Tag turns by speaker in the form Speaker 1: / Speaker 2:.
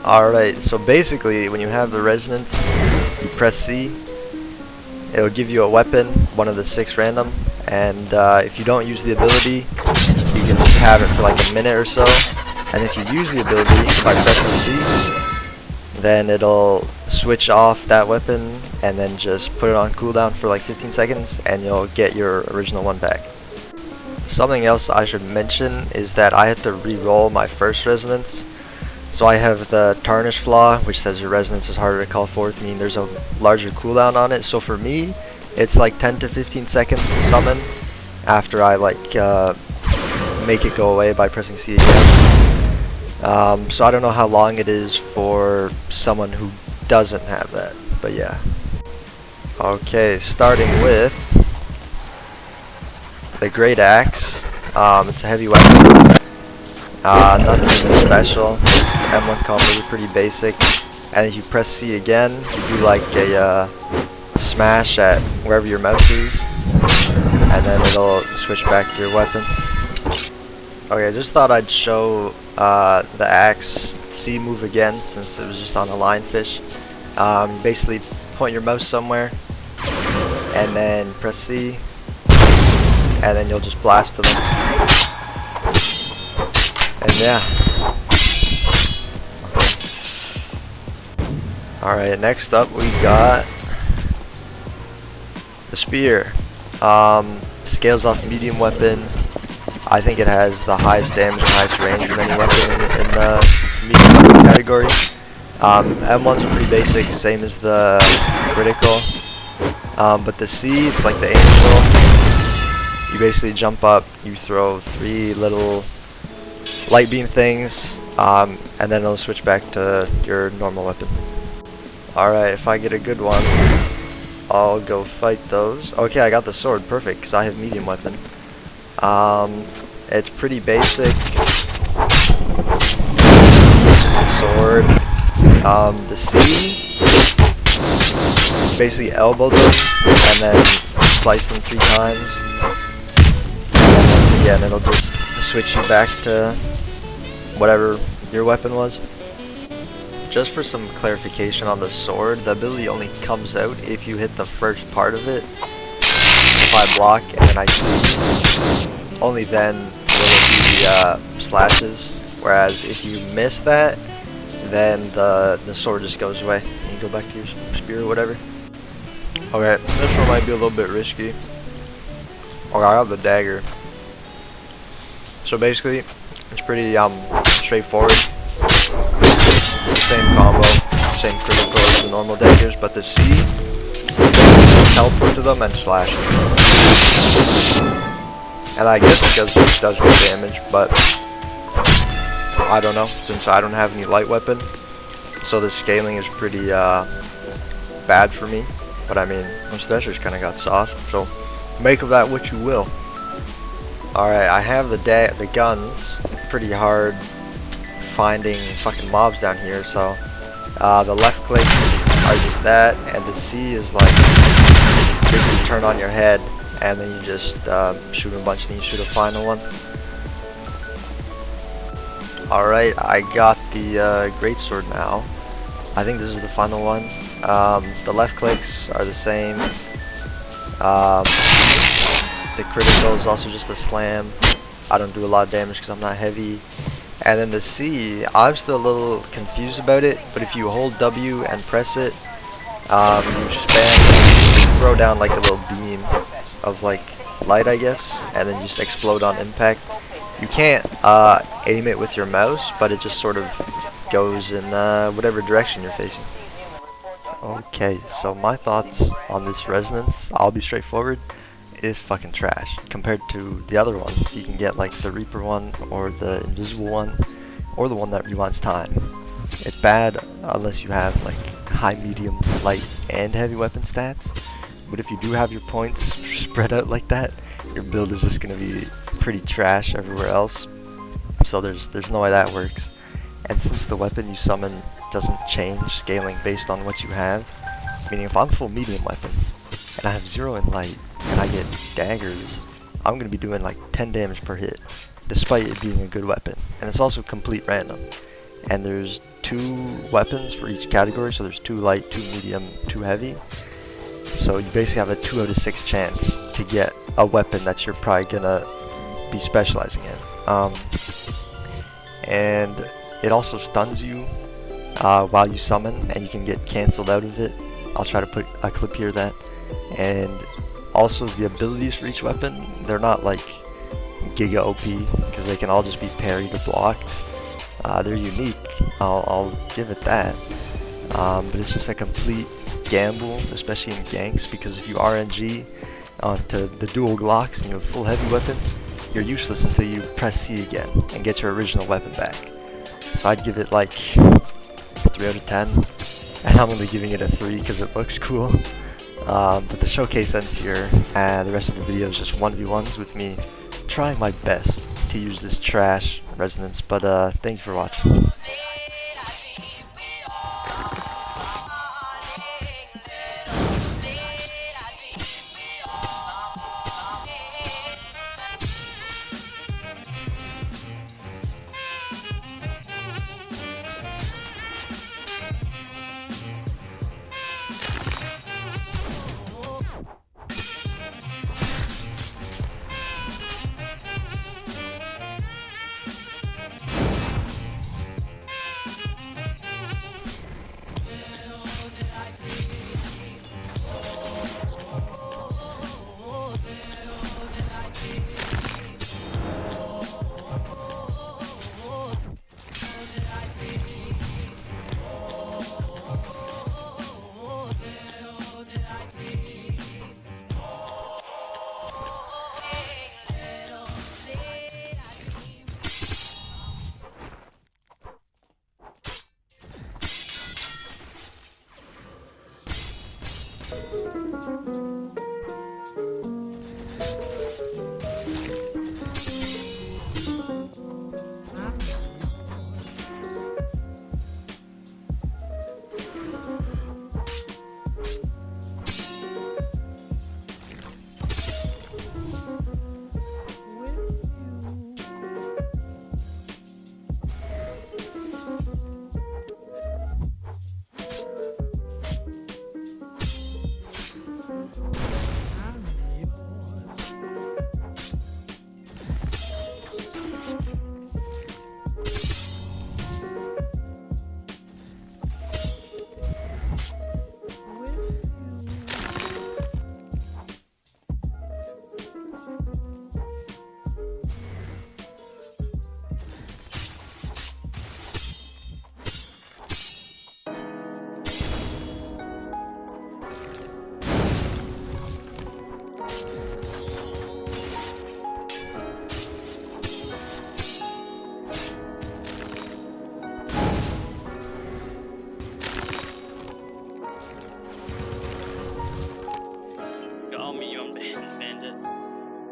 Speaker 1: Alright, so basically when you have the resonance, you press C, it'll give you a weapon, one of the 6 random, and if you don't use the ability, you can just have it for like a minute or so, and if you use the ability by pressing C, then it'll switch off that weapon and then just put it on cooldown for like 15 seconds and you'll get your original one back. Something else I should mention is that I had to re-roll my first resonance. So I have the tarnish flaw, which says your resonance is harder to call forth, meaning there's a larger cooldown on it. So for me, it's like 10 to 15 seconds to summon after I like make it go away by pressing C again. So I don't know how long it is for someone who doesn't have that, but yeah. Okay, starting with the Great Axe. It's a heavy weapon. Nothing even special. M1 combo is pretty basic. And if you press C again, you do like a smash at wherever your mouse is, and then it'll switch back to your weapon. Okay, I just thought I'd show the axe C move again since it was just on a lionfish. Basically point your mouse somewhere and then press C and then you'll just blast to them. And yeah. Alright, next up we got the spear. Scales off medium weapon. I think it has the highest damage and highest range of any weapon in the medium weapon category. M1's are pretty basic, same as the critical. But the C, it's like the angel. You basically jump up, you throw 3 little light beam things, and then it'll switch back to your normal weapon. Alright, if I get a good one, I'll go fight those. Okay, I got the sword, perfect, because I have medium weapon. It's pretty basic. It's just the sword. The C, basically elbow them and then slice them 3 times. And then once again, it'll just switch you back to whatever your weapon was. Just for some clarification on the sword, the ability only comes out if you hit the first part of it. If I block and then I see, only then will it be the slashes. Whereas if you miss that, then the sword just goes away. You can go back to your spear or whatever. Okay, this one might be a little bit risky. Okay, I have the dagger. So basically, it's pretty straightforward. Same combo, same critical as the normal daggers, but the C, teleport to them and slash them. And I guess because this does more damage, but I don't know, since I don't have any light weapon, so the scaling is pretty bad for me. But I mean, most Threshers kind of got sauce, so make of that what you will. Alright, I have the guns. Pretty hard finding fucking mobs down here, so the left clicks are just that, and the C is like basically turn on your head and then you just shoot a bunch and then you shoot a final one. Alright, I got the greatsword now. I think this is the final one. The left clicks are the same. The critical is also just a slam. I don't do a lot of damage because I'm not heavy. And then the C, I'm still a little confused about it, but if you hold W and press it, you spam, you throw down like a little beam of like light, I guess, and then just explode on impact. You can't aim it with your mouse, but it just sort of goes in whatever direction you're facing. Okay, so my thoughts on this resonance, I'll be straightforward, is fucking trash compared to the other ones. You can get like the Reaper one or the invisible one or the one that rewinds time. It's bad unless you have like high, medium, light, and heavy weapon stats, but if you do have your points spread out like that, your build is just going to be pretty trash everywhere else. So there's no way that works. And since the weapon you summon doesn't change scaling based on what you have, meaning if I'm full medium weapon and I have 0 in light and I get daggers, I'm going to be doing like 10 damage per hit despite it being a good weapon. And it's also complete random. And there's 2 weapons for each category, so there's 2 light, 2 medium, 2 heavy. So you basically have a 2 out of 6 chance to get a weapon that you're probably gonna be specializing in. And it also stuns you while you summon, and you can get cancelled out of it. I'll try to put a clip here of that. And also the abilities for each weapon, they're not like Giga OP, because they can all just be parried or blocked. They're unique, I'll give it that. But it's just a complete gamble, especially in ganks, because if you RNG onto the dual Glocks and you have full heavy weapon, you're useless until you press C again and get your original weapon back. So I'd give it like 3 out of 10, and I'm only giving it a 3 because it looks cool. But the showcase ends here, and the rest of the video is just 1v1s with me trying my best to use this trash resonance. But thank you for watching.